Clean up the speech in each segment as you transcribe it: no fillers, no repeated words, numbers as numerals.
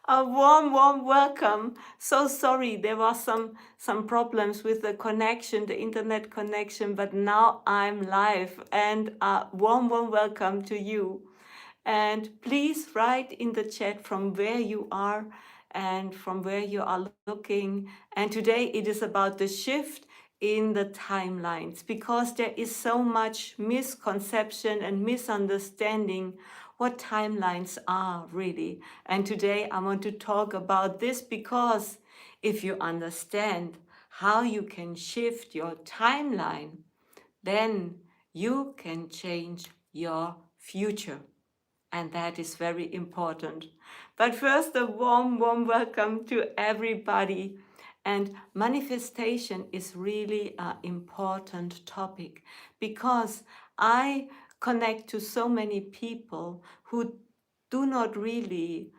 A warm welcome. So sorry, there was some problems with the connection, the internet connection, but now I'm live, and a warm welcome to you. And please write in the chat from where you are and from where you are looking. And today it is about the shift in the timelines, because there is so much misconception and misunderstanding what timelines are really. And today I want to talk about this, because if you understand how you can shift your timeline, then you can change your future. And that is very important. But first, a warm welcome to everybody. And manifestation is really an important topic, because I connect to so many people who do not really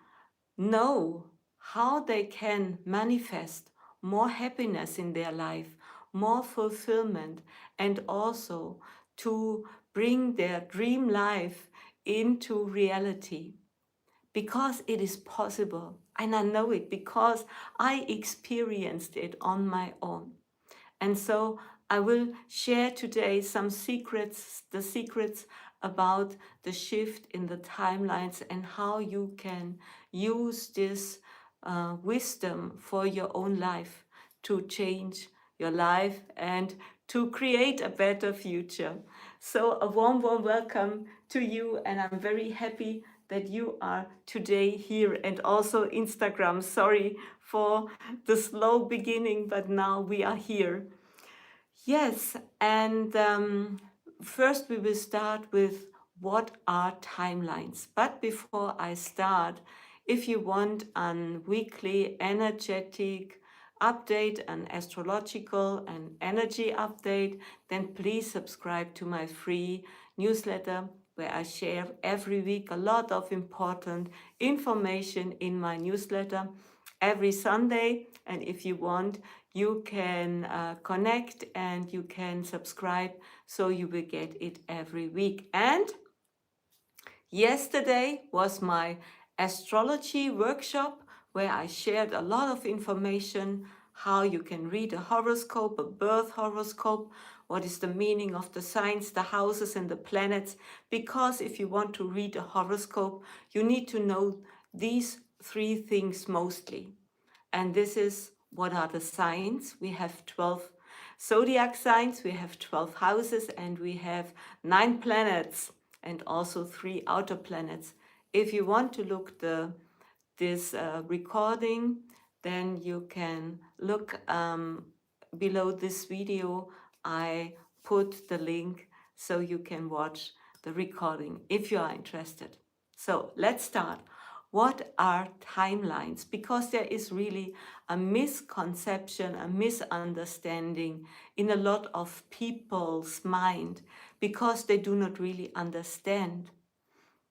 know how they can manifest more happiness in their life, more fulfillment, and also to bring their dream life into reality, because it is possible. And I know it because I experienced it on my own. And so I will share today some secrets, the secrets about the shift in the timelines, and how you can use this wisdom for your own life to change your life and to create a better future. So a warm welcome to you, and I'm very happy that you are today here, and also Instagram. Sorry for the slow beginning, but now we are here. Yes, and first we will start with what are timelines. But before I start, if you want an weekly energetic update, an astrological and energy update, then please subscribe to my free newsletter, where I share every week a lot of important information in my newsletter every Sunday. And if you want, you can connect and you can subscribe, so you will get it every week. And yesterday was my astrology workshop, where I shared a lot of information, how you can read a horoscope, a birth horoscope, what is the meaning of the signs, the houses, and the planets. Because if you want to read a horoscope, you need to know these three things mostly. And this is what are the signs. We have 12 zodiac signs, we have 12 houses, and we have 9 planets, and also 3 outer planets. If you want to look this recording, then you can look below this video. I put the link so you can watch the recording if you are interested. So let's start. What are timelines? Because there is really a misconception, a misunderstanding in a lot of people's mind, because they do not really understand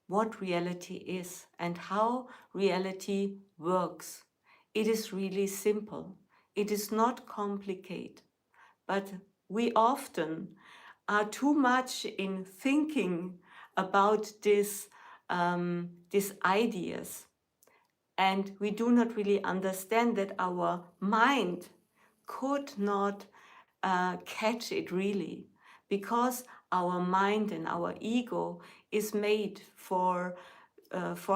what reality is and how reality works. It is really simple. It is not complicated. But we often are too much in thinking about these ideas, and we do not really understand that our mind could not catch it really, because our mind and our ego is made for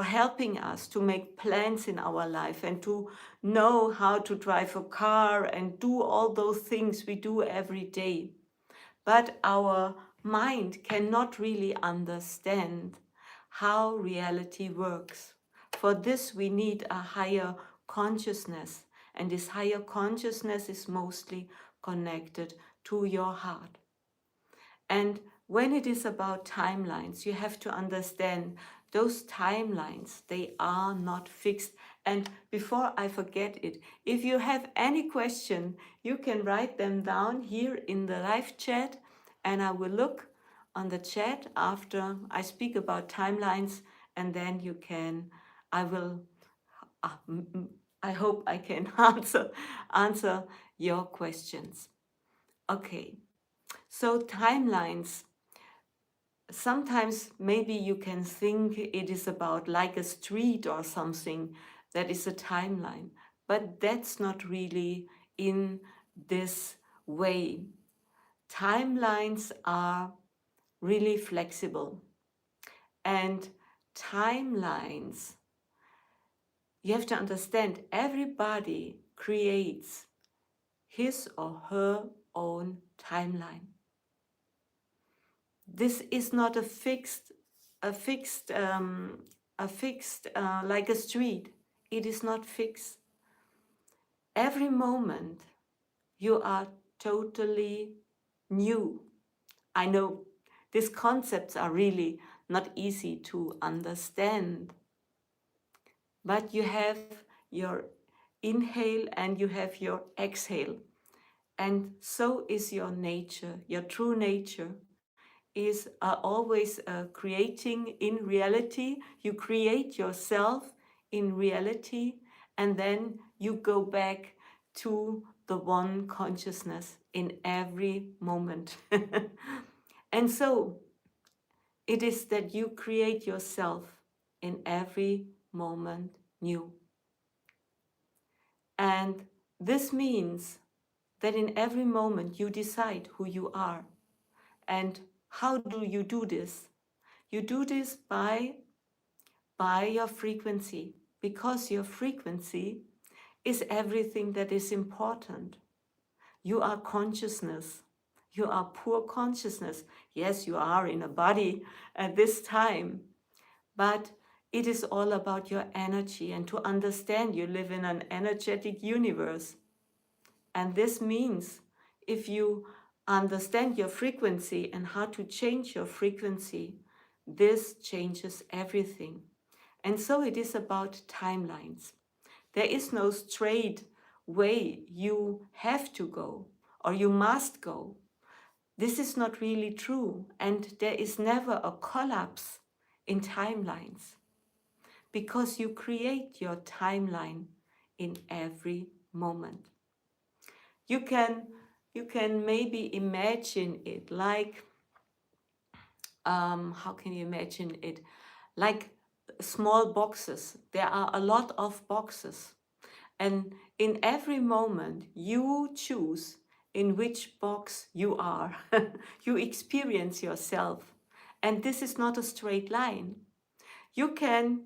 helping us to make plans in our life, and to know how to drive a car and do all those things we do every day. But our mind cannot really understand how reality works. For this, we need a higher consciousness, and this higher consciousness is mostly connected to your heart. And when it is about timelines, you have to understand those timelines, they are not fixed. And before I forget it, if you have any question, you can write them down here in the live chat, and I will look on the chat after I speak about timelines, and then you can, I will, I hope I can answer your questions. Okay, so timelines. Sometimes maybe you can think it is about like a street or something, That is a timeline. But that's not really in this way. Timelines are really flexible. And timelines, you have to understand, everybody creates his or her own timeline. This is not a fixed, like a street. It is not fixed. Every moment you are totally new. I know these concepts are really not easy to understand, but you have your inhale and you have your exhale. And so is your nature. Your true nature is always creating in reality. You create yourself in reality, and then you go back to the one consciousness in every moment. And so it is that you create yourself in every moment new. And this means that in every moment you decide who you are. And how do you do this? You do this by your frequency, because your frequency is everything that is important. You are consciousness. You are pure consciousness. Yes, you are in a body at this time, but it is all about your energy. And to understand, you live in an energetic universe. And this means if you understand your frequency and how to change your frequency, this changes everything. And so it is about timelines. There is no straight way you have to go or you must go. This is not really true. And there is never a collapse in timelines, because you create your timeline in every moment. You can maybe imagine it like, how can you imagine it? Like small boxes. There are a lot of boxes. And in every moment, you choose in which box you are. You experience yourself. And this is not a straight line. You can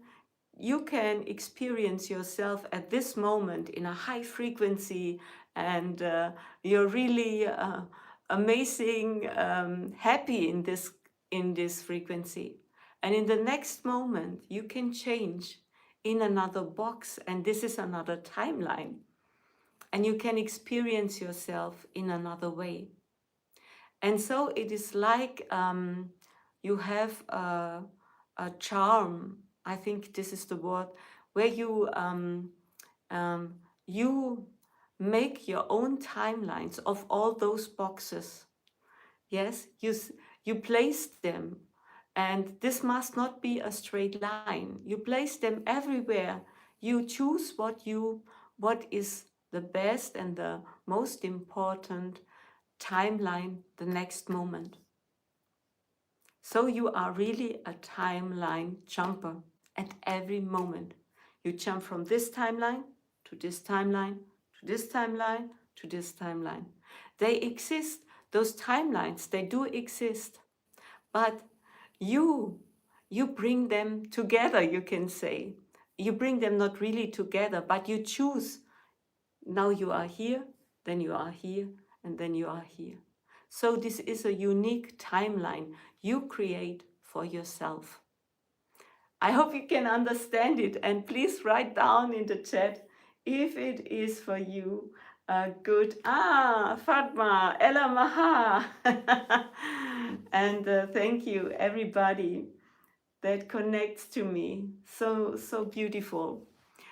experience yourself at this moment in a high frequency, and you're really amazing, happy in this frequency. And in the next moment, you can change in another box, and this is another timeline. And you can experience yourself in another way. And so it is like you have a charm, I think this is the word, where you make your own timelines of all those boxes. Yes, you place them, and this must not be a straight line. You place them everywhere. You choose what is the best and the most important timeline the next moment. So you are really a timeline jumper at every moment. You jump from this timeline to this timeline to this timeline to this timeline. They exist, those timelines, they do exist, but you bring them together, you can say. You bring them not really together, but you choose. Now you are here, then you are here, and then you are here. So this is a unique timeline you create for yourself. I hope you can understand it, and please write down in the chat if it is for you good. Fatma, Ella Maha. And thank you, everybody that connects to me. So beautiful.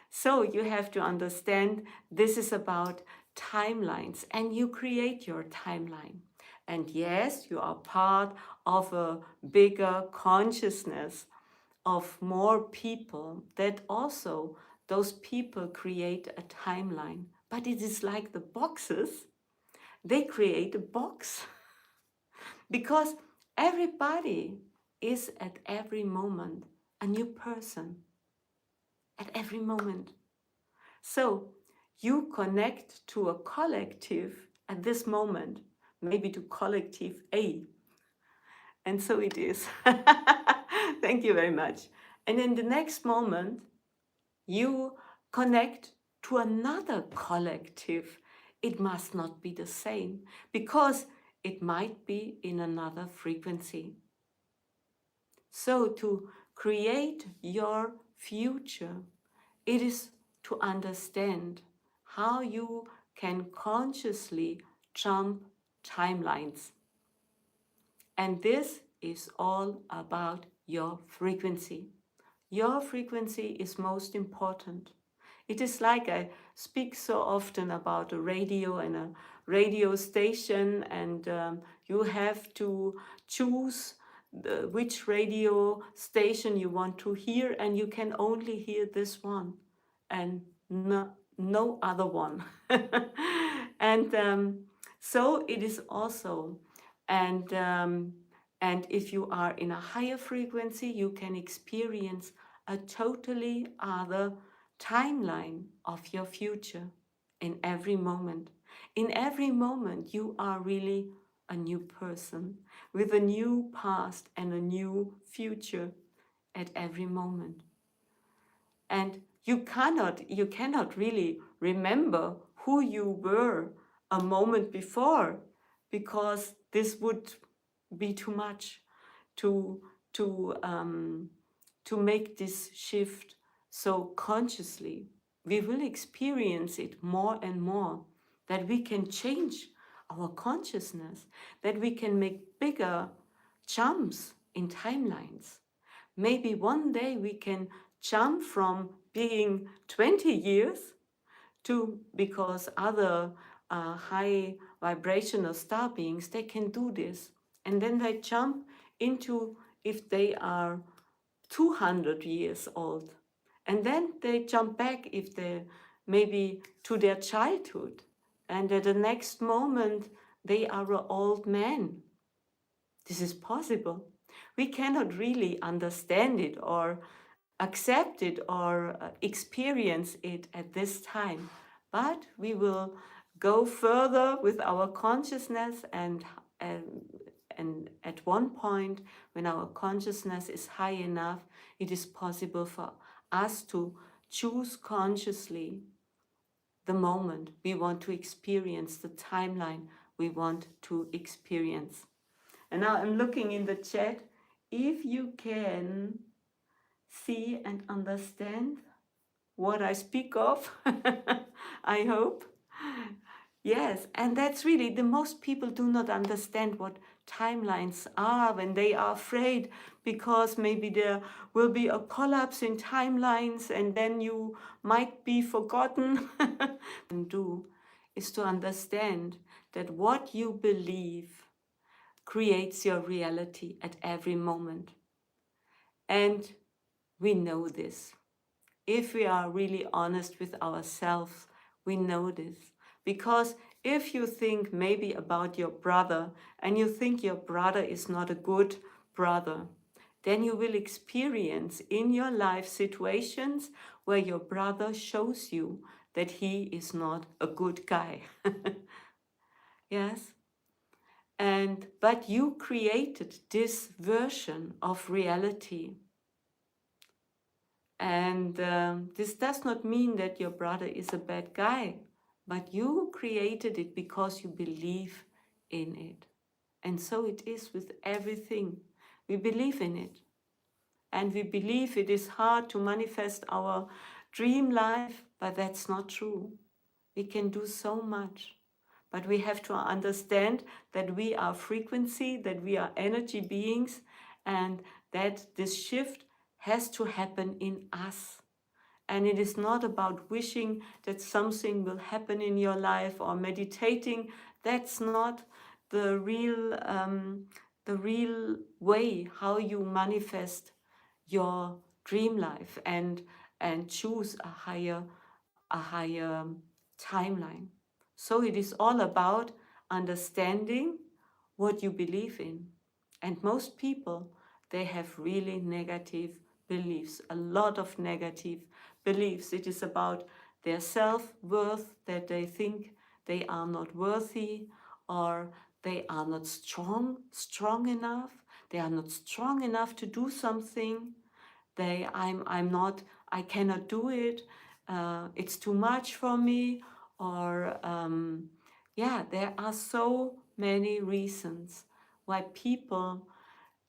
So you have to understand this is about timelines, and you create your timeline. And yes, you are part of a bigger consciousness of more people that also those people create a timeline. But it is like the boxes, they create a box because everybody is at every moment a new person. At every moment. So you connect to a collective at this moment, maybe to collective A. And so it is. Thank you very much. And in the next moment, you connect to another collective. It must not be the same because it might be in another frequency. So, to create your future, it is to understand how you can consciously jump timelines. And this is all about your frequency. Your frequency is most important. It is like I speak so often about a radio and a radio station, and you have to choose which radio station you want to hear, and you can only hear this one and no other one. And so it is also. And and if you are in a higher frequency, you can experience a totally other timeline of your future in every moment. In every moment, you are really a new person with a new past and a new future at every moment. And you cannot really remember who you were a moment before, because this would be too much to to um, to make this shift so consciously. We will experience it more and more, that we can change our consciousness, that we can make bigger jumps in timelines. Maybe one day we can jump from being 20 years to, because other high vibrational star beings, they can do this. And then they jump into, if they are 200 years old. And then they jump back if they maybe to their childhood. And at the next moment, they are an old man. This is possible. We cannot really understand it or accept it or experience it at this time, but we will go further with our consciousness, and at one point, when our consciousness is high enough, it is possible for us to choose consciously the moment we want to experience, the timeline we want to experience. And now I'm looking in the chat. If you can see and understand what I speak of, I hope. Yes, and that's really the most people do not understand what timelines are when they are afraid, because maybe there will be a collapse in timelines and then you might be forgotten. And do is to understand that what you believe creates your reality at every moment. And we know this. If we are really honest with ourselves, we know this. Because if you think maybe about your brother and you think your brother is not a good brother, then you will experience in your life situations where your brother shows you that he is not a good guy. Yes? But you created this version of reality. And this does not mean that your brother is a bad guy, but you created it because you believe in it. And so it is with everything. We believe in it. And we believe it is hard to manifest our dream life, but that's not true. We can do so much. But we have to understand that we are frequency, that we are energy beings, and that this shift has to happen in us. And it is not about wishing that something will happen in your life or meditating. That's not the real way how you manifest your dream life and choose a higher timeline. So it is all about understanding what you believe in. And most people, they have really negative beliefs, a lot of negative beliefs. It is about their self-worth, that they think they are not worthy, or they are not strong enough, they are not strong enough to do something, I'm not, I cannot do it, it's too much for me, or yeah, there are so many reasons why people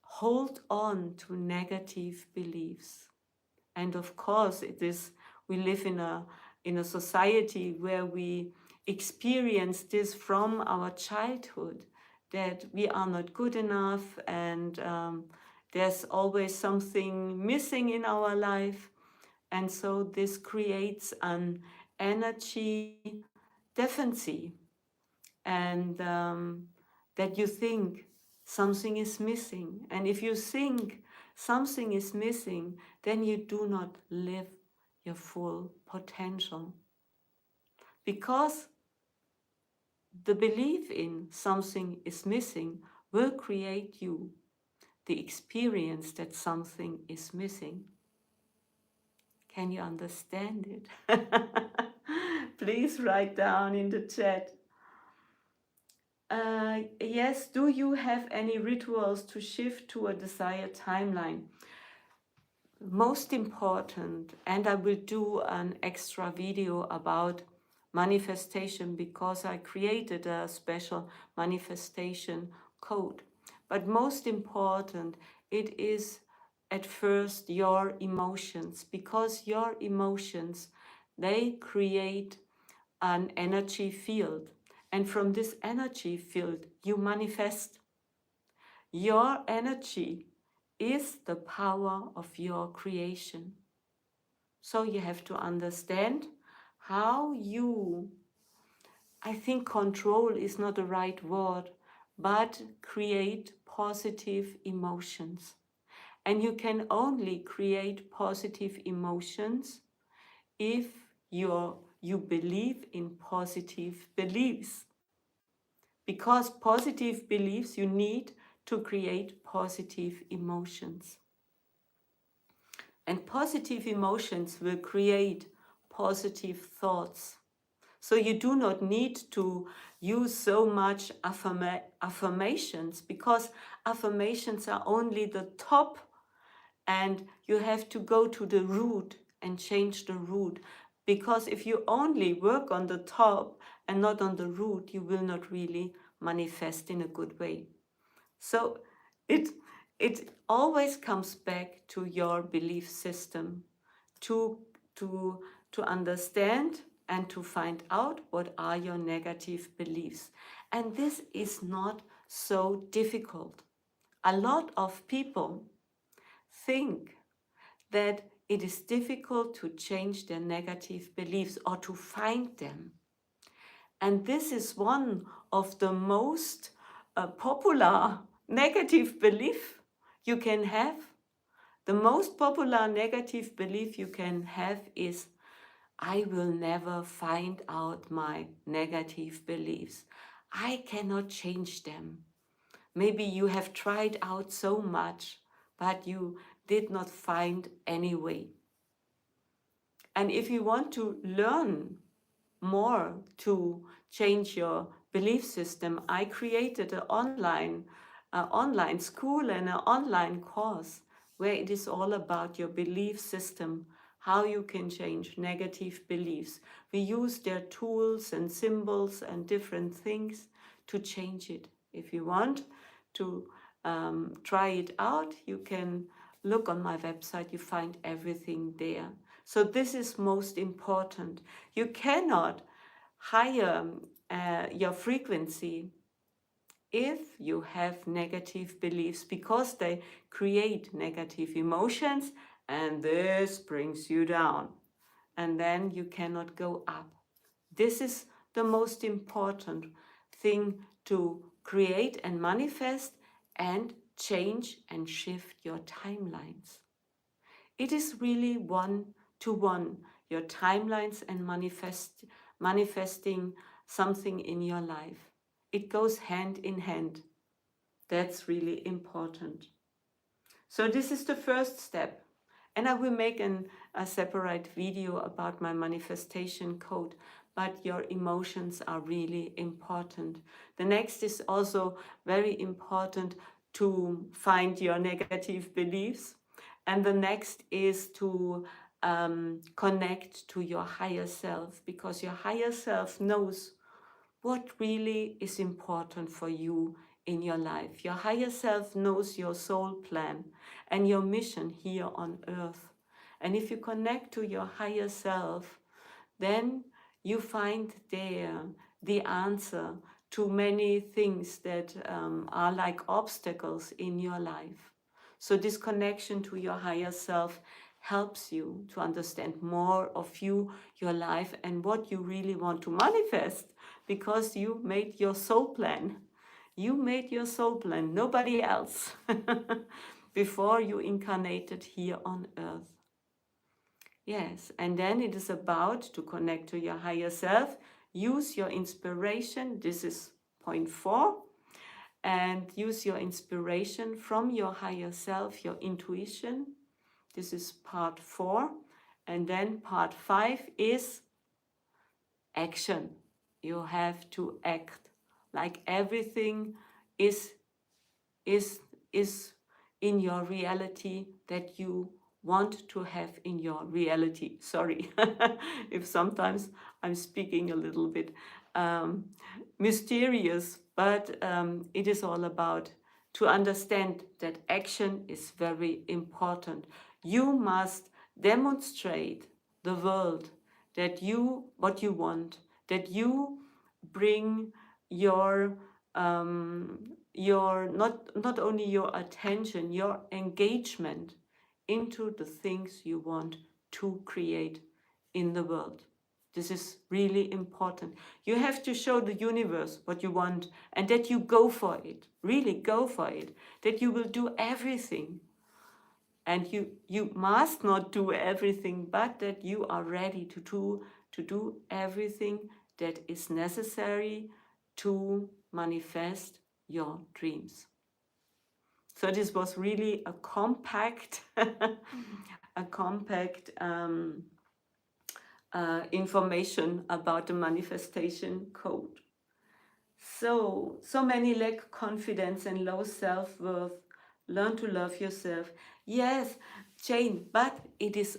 hold on to negative beliefs. And of course, we live in a society where we experience this from our childhood, that we are not good enough, and there's always something missing in our life. And so this creates an energy deficiency, and that you think something is missing. And if you think something is missing, then you do not live your full potential. Because the belief in something is missing will create you the experience that something is missing. Can you understand it? Please write down in the chat. Yes, do you have any rituals to shift to a desired timeline? Most important, and I will do an extra video about manifestation because I created a special manifestation code. But most important, it is at first your emotions, because your emotions, they create an energy field. And from this energy field, you manifest. Your energy is the power of your creation. So you have to understand how you, I think control is not the right word, but create positive emotions. And you can only create positive emotions if you believe in positive beliefs. Because positive beliefs, you need to create positive emotions. And positive emotions will create positive thoughts. So you do not need to use so much affirmations, because affirmations are only the top, and you have to go to the root and change the root. Because if you only work on the top and not on the root, you will not really manifest in a good way. So it always comes back to your belief system, to to to understand and to find out what are your negative beliefs. And this is not so difficult. A lot of people think that it is difficult to change their negative beliefs or to find them. And this is one of the most popular negative belief you can have. The most popular negative belief you can have is, I will never find out my negative beliefs. I cannot change them. Maybe you have tried out so much, but you did not find any way. And if you want to learn more to change your belief system, I created an online school and an online course where it is all about your belief system, how you can change negative beliefs. We use their tools and symbols and different things to change it. If you want to try it out, you can look on my website, you find everything there. So this is most important. You cannot higher your frequency if you have negative beliefs, because they create negative emotions, and this brings you down, and then you cannot go up. This is the most important thing to create and manifest and change and shift your timelines. It is really one-to-one, your timelines and manifesting something in your life. It goes hand in hand. That's really important. So this is the first step. And I will make a separate video about my manifestation code, but your emotions are really important. The next is also very important, to find your negative beliefs. And the next is to connect to your higher self, because your higher self knows what really is important for you in your life. Your higher self knows your soul plan and your mission here on earth. And if you connect to your higher self, then you find there the answer to many things that are like obstacles in your life. So this connection to your higher self helps you to understand more of you, your life, and what you really want to manifest, because you made your soul plan. You made your soul plan, nobody else, before you incarnated here on earth. Yes, and then it is about to connect to your higher self. Use your inspiration. This is point 4. And use your inspiration from your higher self, your intuition. This is part 4. And then part 5 is action. You have to act. Like everything is is is in your reality that you want to have in your reality. Sorry if sometimes I'm speaking a little bit um, mysterious, but it is all about to understand that action is very important. You must demonstrate the world that you what you want, that you bring your not only your attention, your engagement into the things you want to create in the world. This is really important. You have to show the universe what you want, and that you go for it, really go for it, that you will do everything. And you must not do everything, but that you are ready to do everything that is necessary to manifest your dreams. So this was really a compact, a compact information about the manifestation code. So many lack confidence and low self-worth. Learn to love yourself. Yes, Jane, but it is,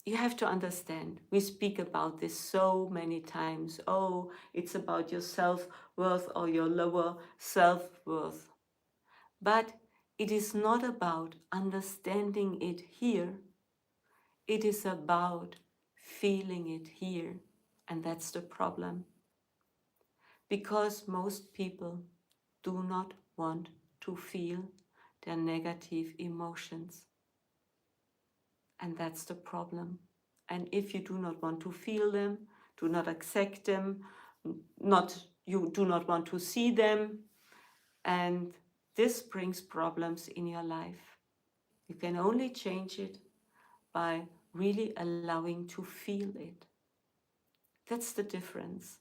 you have to understand, we speak about this so many times. Oh, it's about your self-worth or your lower self-worth. But it is not about understanding it here. It is about feeling it here. And that's the problem. Because most people do not want to feel their negative emotions. And that's the problem. And if you do not want to feel them, do not accept them, you do not want to see them, and this brings problems in your life. You can only change it by really allowing to feel it. That's the difference.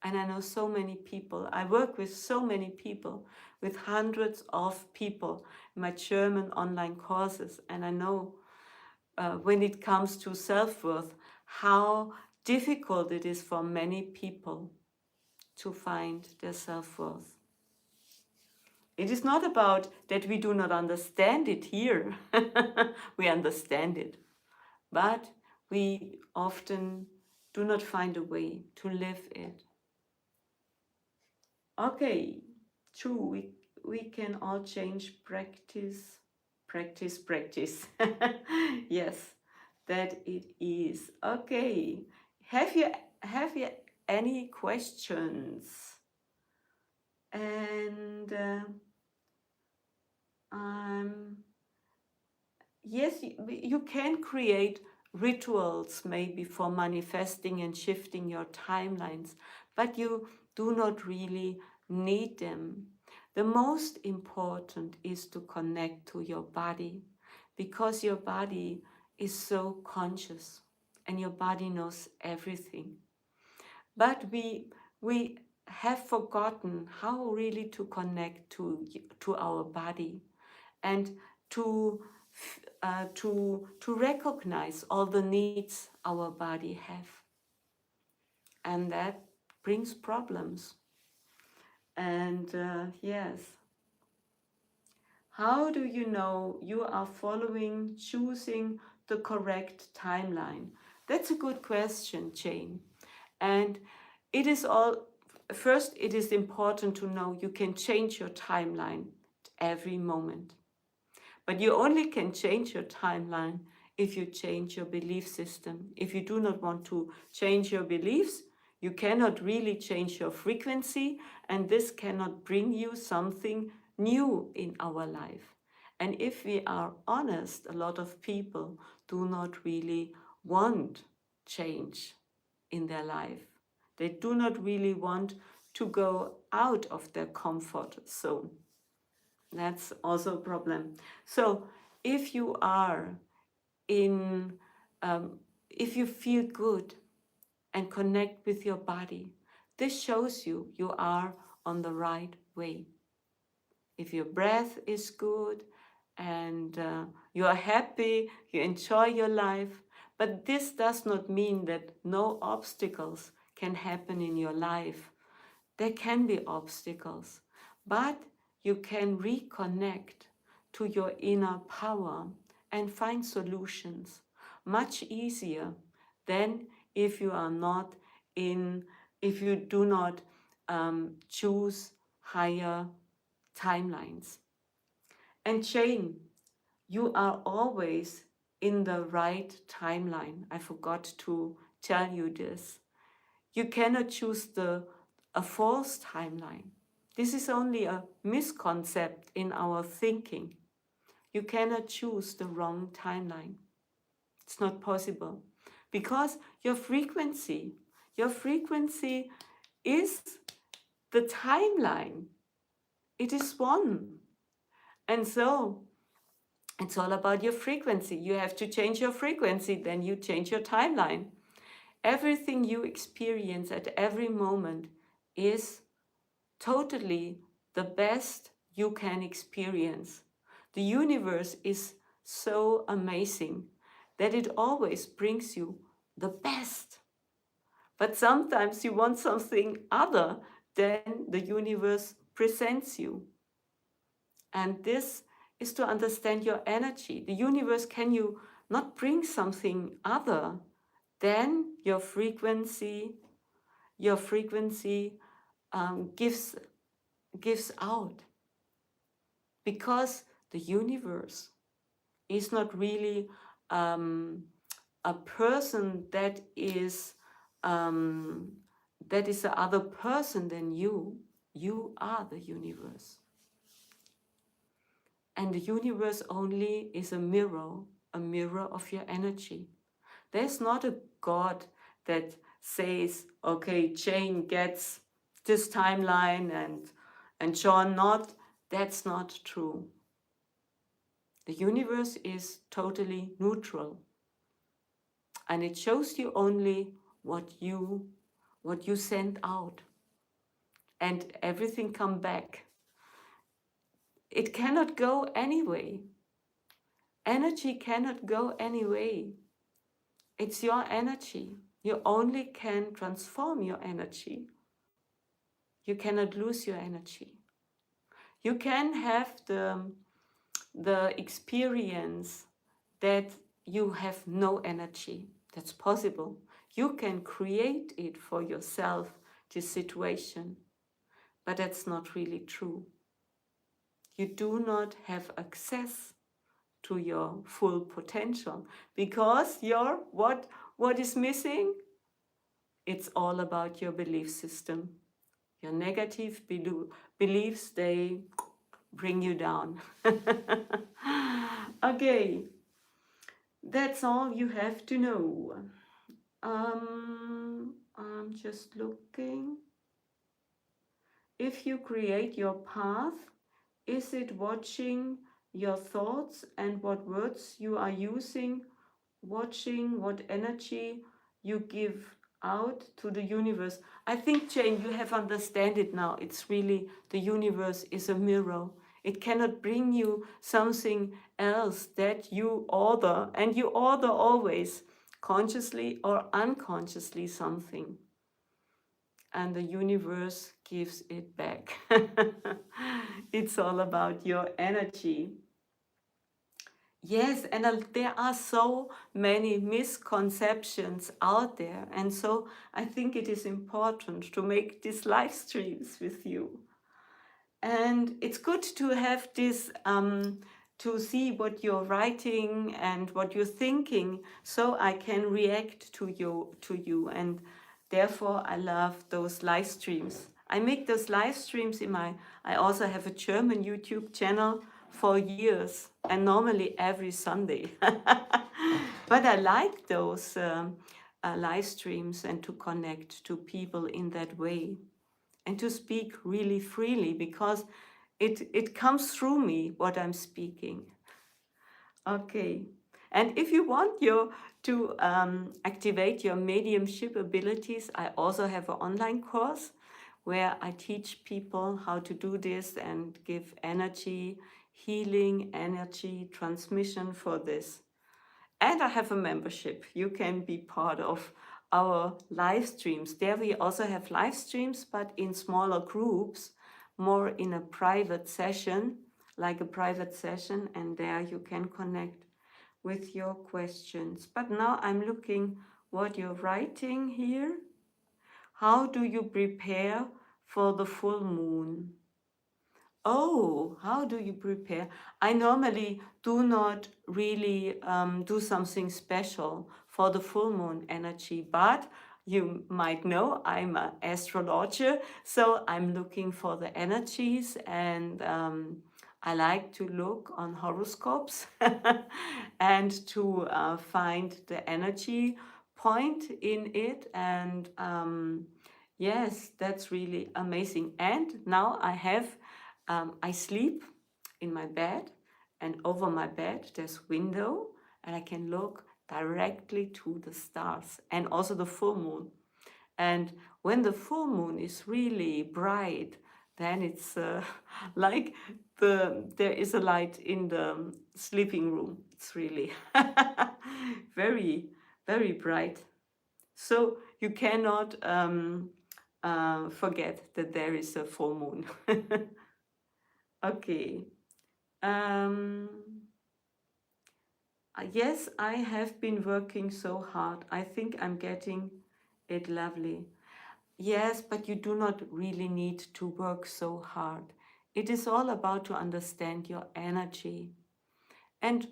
And I know so many people, I work with so many people, with hundreds of people in my German online courses. And I know when it comes to self-worth, how difficult it is for many people to find their self-worth. It is not about that we do not understand it here. We understand it. But we often do not find a way to live it. Okay, true, we can all change practice, practice, practice. Yes, that it is. Okay, have you any questions? And yes, you can create rituals maybe for manifesting and shifting your timelines, but you do not really need them. The most important is to connect to your body, because your body is so conscious and your body knows everything. But we have forgotten how really to connect to our body, and to to recognize all the needs our body have, and that brings problems. And yes, how do you know you are choosing the correct timeline? That's a good question, Jane. And it is all, first, it is important to know you can change your timeline every moment. But you only can change your timeline if you change your belief system. If you do not want to change your beliefs, you cannot really change your frequency, and this cannot bring you something new in our life. And if we are honest, a lot of people do not really want change in their life. They do not really want to go out of their comfort zone. That's also a problem. So if you are in, if you feel good and connect with your body, this shows you are on the right way. If your breath is good and you are happy, you enjoy your life, but this does not mean that no obstacles can happen in your life. There can be obstacles, but you can reconnect to your inner power and find solutions much easier than if you are not in, if you do not choose higher timelines. And Jane, you are always in the right timeline. I forgot to tell you this. You cannot choose a false timeline. This is only a misconcept in our thinking. You cannot choose the wrong timeline. It's not possible because your frequency is the timeline. It is one. And so it's all about your frequency. You have to change your frequency, then you change your timeline. Everything you experience at every moment is totally the best you can experience. The universe is so amazing that it always brings you the best. But sometimes you want something other than the universe presents you. And this is to understand your energy. The universe can you not bring something other than your frequency. Your frequency gives out, because the universe is not really a person that is the other person than you. You are the universe. And the universe only is a mirror of your energy. There's not a God that says, okay, Jane gets this timeline and John not. That's not true. The universe is totally neutral. And it shows you only what you send out. And everything come back. It cannot go anyway. Energy cannot go anyway. It's your energy. You only can transform your energy. You cannot lose your energy. You can have the experience that you have no energy. That's possible. You can create it for yourself, this situation. But that's not really true. You do not have access to your full potential because what is missing? It's all about your belief system. Your negative beliefs, they bring you down. Okay, that's all you have to know. I'm just looking. If you create your path, is it watching your thoughts and what words you are using, watching what energy you give out to the universe? I think, Jane, you have understand it now. It's really, the universe is a mirror. It cannot bring you something else that you order, and you order always, consciously or unconsciously, something. And the universe gives it back. It's all about your energy. Yes, and there are so many misconceptions out there. And so I think it is important to make these live streams with you. And it's good to have this, to see what you're writing and what you're thinking, so I can react to you. And therefore, I love those live streams. I make those live streams I also have a German YouTube channel for years, and normally every Sunday. But I like those live streams and to connect to people in that way and to speak really freely, because it comes through me what I'm speaking. Okay. And if you want to activate your mediumship abilities, I also have an online course where I teach people how to do this and give energy, healing, energy transmission for this. And I have a membership. You can be part of our live streams. There we also have live streams, but in smaller groups, more in a private session, like a private session, and there you can connect with your questions. But now I'm looking what you're writing here. How do you prepare for the full moon? Oh, how do you prepare? I normally do not really do something special for the full moon energy, but you might know I'm an astrologer, so I'm looking for the energies, and I like to look on horoscopes and to find the energy point in it. And yes, that's really amazing. And now I sleep in my bed, and over my bed there's window, and I can look directly to the stars and also the full moon. And when the full moon is really bright, then it's like there is a light in the sleeping room. It's really very, very bright. So you cannot forget that there is a full moon. Okay. Um, yes, I have been working so hard. I think I'm getting it lovely. Yes, but you do not really need to work so hard. It is all about to understand your energy. And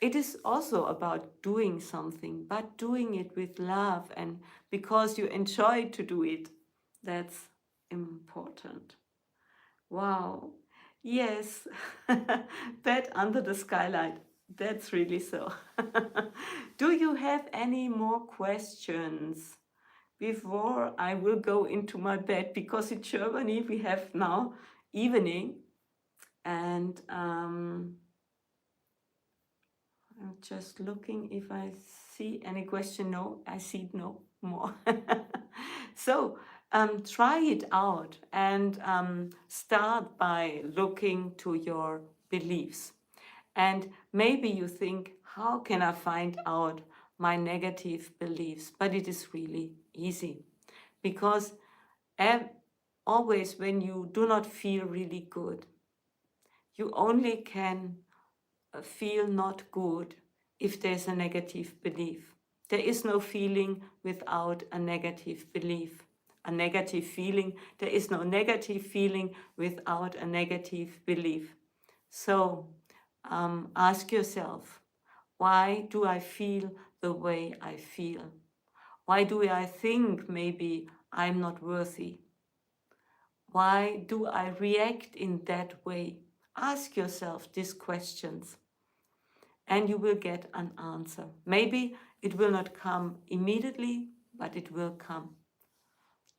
it is also about doing something, but doing it with love and because you enjoy to do it. That's important. Wow. Yes. Bed under the skylight. That's really so. Do you have any more questions before I will go into my bed? Because in Germany we have now evening, and I'm just looking if I see any question. No, I see no more. So try it out and start by looking to your beliefs. And maybe you think, how can I find out my negative beliefs? But it is really easy, because always when you do not feel really good, you only can feel not good if there's a negative belief. There is no feeling without a negative belief. A negative feeling, there is no negative feeling without a negative belief. So ask yourself, why do I feel the way I feel? Why do I think maybe I'm not worthy? Why do I react in that way? Ask yourself these questions and you will get an answer. Maybe it will not come immediately, but it will come.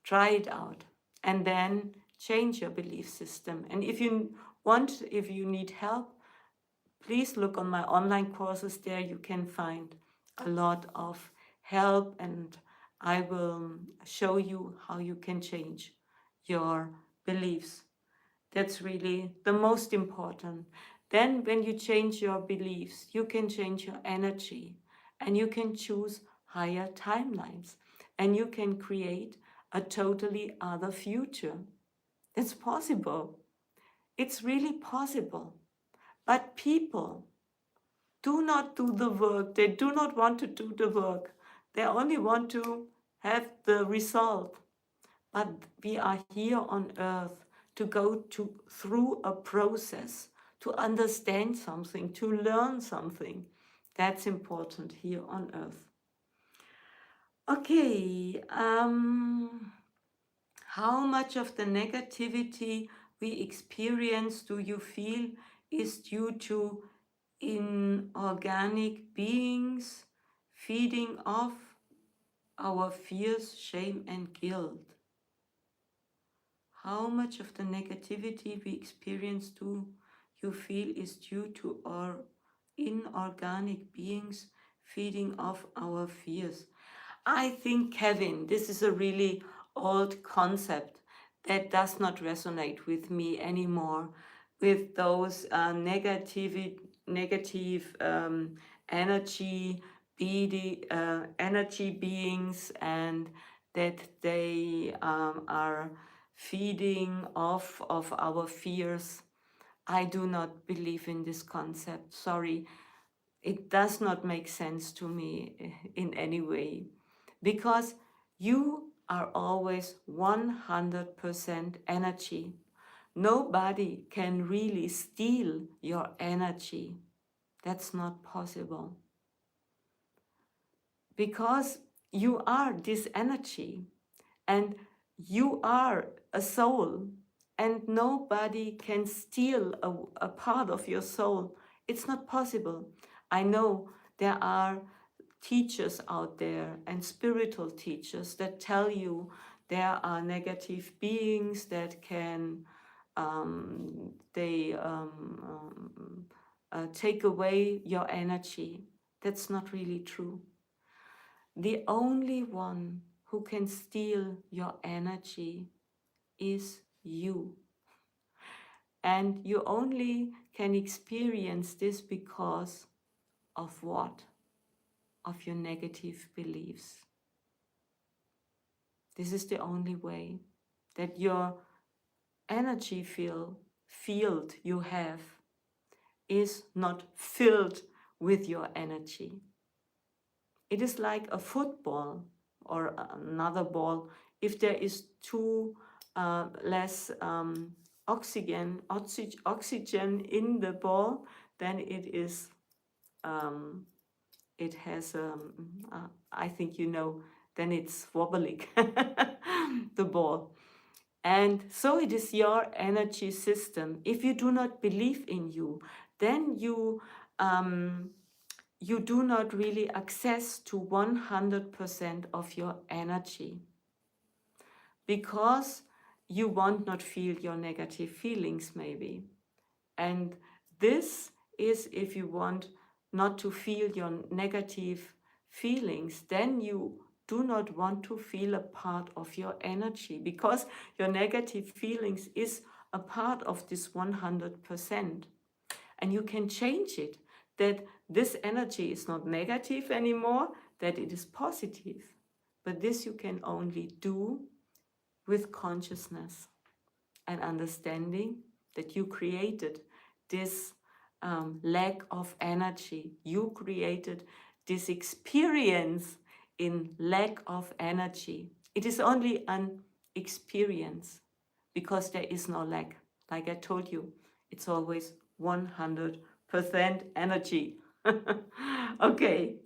Try it out and then change your belief system. And if you need help, please look on my online courses. There you can find a lot of help, and I will show you how you can change your beliefs. That's really the most important. Then when you change your beliefs, you can change your energy and you can choose higher timelines and you can create a totally other future. It's possible. It's really possible. But people do not do the work. They do not want to do the work. They only want to have the result. But we are here on earth to go through a process, to understand something, to learn something. That's important here on earth. Okay, how much of the negativity we experience do you feel is due to inorganic beings feeding off our fears, shame, and guilt? How much of the negativity we experience do you feel is due to our inorganic beings feeding off our fears? I think, Kevin, this is a really old concept that does not resonate with me anymore, with those negative energy, energy beings, and that they are feeding off of our fears. I do not believe in this concept. Sorry, it does not make sense to me in any way, because you are always 100% energy. Nobody can really steal your energy. That's not possible, because you are this energy and you are a soul, and nobody can steal a part of your soul. It's not possible. I know there are teachers out there and spiritual teachers that tell you there are negative beings that can take away your energy. That's not really true. The only one who can steal your energy is you. And you only can experience this because of what? Of your negative beliefs. This is the only way that your energy field you have is not filled with your energy. It is like a football or another ball. If there is too less oxygen in the ball, then it has I think you know, then it's wobbling the ball. And so it is your energy system. If you do not believe in you, then you do not really access to 100% of your energy, because you won't not feel your negative feelings maybe. And this is, if you want not to feel your negative feelings, then you do not want to feel a part of your energy, because your negative feelings is a part of this 100%. And you can change it, that this energy is not negative anymore, that it is positive. But this you can only do with consciousness and understanding that you created this lack of energy. You created this experience in lack of energy. It is only an experience, because there is no lack. Like I told you, it's always 100% energy. Okay,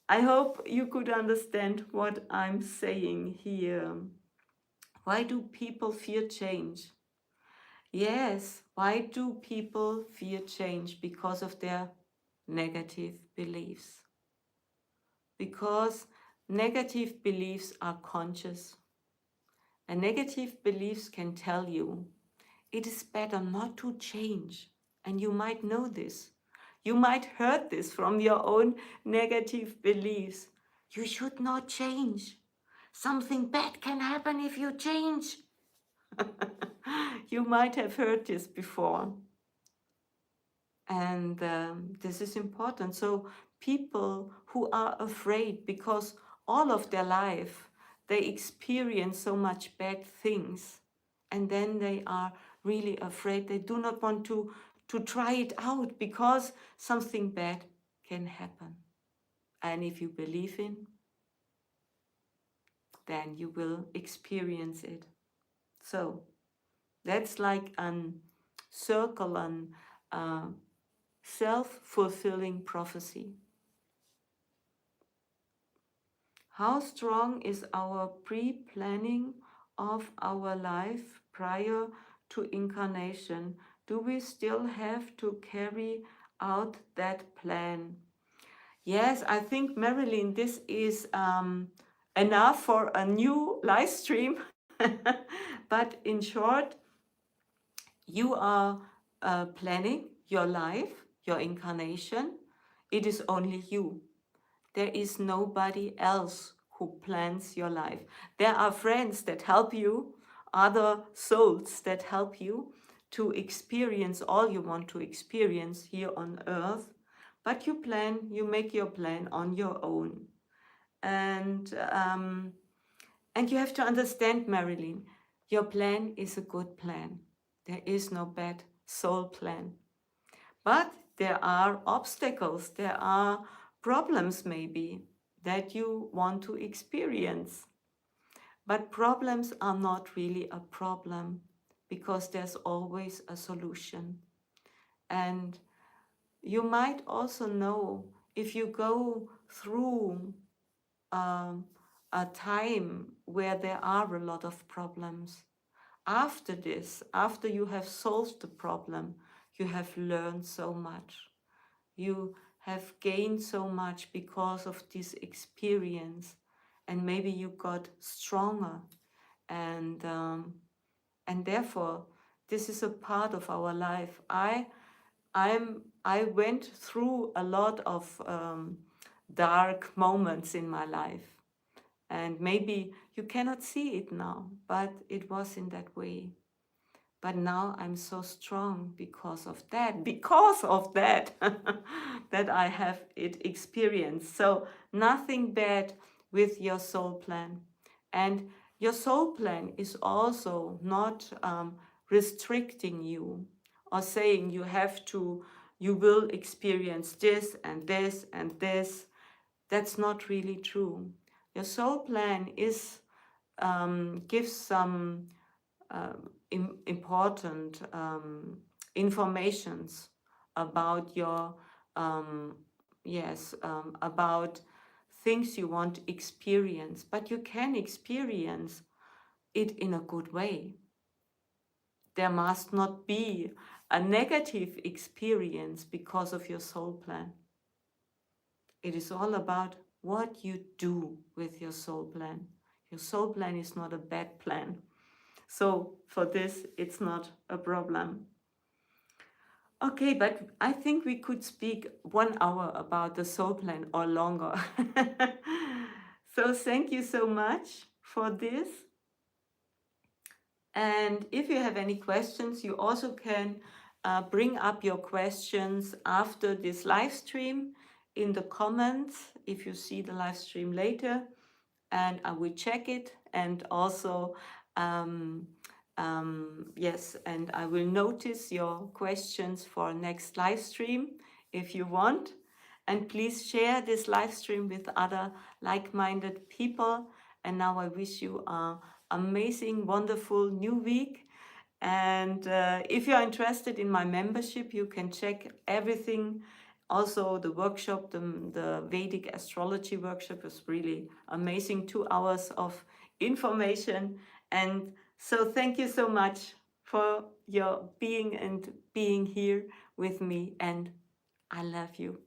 I hope you could understand what I'm saying here. Why do people fear change? Yes, why do people fear change? Because of their negative beliefs. Because negative beliefs are conscious. And negative beliefs can tell you it is better not to change. And you might know this. You might heard this from your own negative beliefs. You should not change. Something bad can happen if you change. You might have heard this before. And this is important. So people who are afraid because all of their life they experience so much bad things, and then they are really afraid. They do not want to try it out because something bad can happen. And if you believe in, then you will experience it. So that's like an circle, an self-fulfilling prophecy. How strong is our pre-planning of our life prior to incarnation? Do we still have to carry out that plan? Yes, I think, Marilyn, this is enough for a new live stream. But in short, you are planning your life, your incarnation. It is only you. There is nobody else who plans your life. There are friends that help you, other souls that help you to experience all you want to experience here on earth. But you make your plan on your own. And you have to understand, Marilyn, your plan is a good plan. There is no bad soul plan. But there are obstacles, there are problems maybe that you want to experience. But problems are not really a problem because there's always a solution. And you might also know if you go through a time where there are a lot of problems. After this, after you have solved the problem, you have learned so much. You have gained so much because of this experience, and maybe you got stronger, and therefore this is a part of our life. I went through a lot of dark moments in my life, and maybe you cannot see it now, but it was in that way. But now I'm so strong because of that, that I have it experienced. So nothing bad with your soul plan. And your soul plan is also not restricting you or saying you will experience this and this and this. That's not really true. Your soul plan gives some important informations about your about things you want to experience, but you can experience it in a good way. There must not be a negative experience because of your soul plan. It is all about what you do with your soul plan. Your soul plan is not a bad plan. So for this, it's not a problem. Okay, but I think we could speak 1 hour about the soul plan or longer. So thank you so much for this. And if you have any questions, you also can bring up your questions after this live stream in the comments if you see the live stream later, and I will check it. And also yes, and I will notice your questions for next live stream if you want. And please share this live stream with other like-minded people. And now I wish you an amazing, wonderful new week. And if you're interested in my membership, you can check everything. Also, the workshop, the Vedic Astrology workshop is really amazing. 2 hours of information. And so thank you so much for your being here with me. And I love you.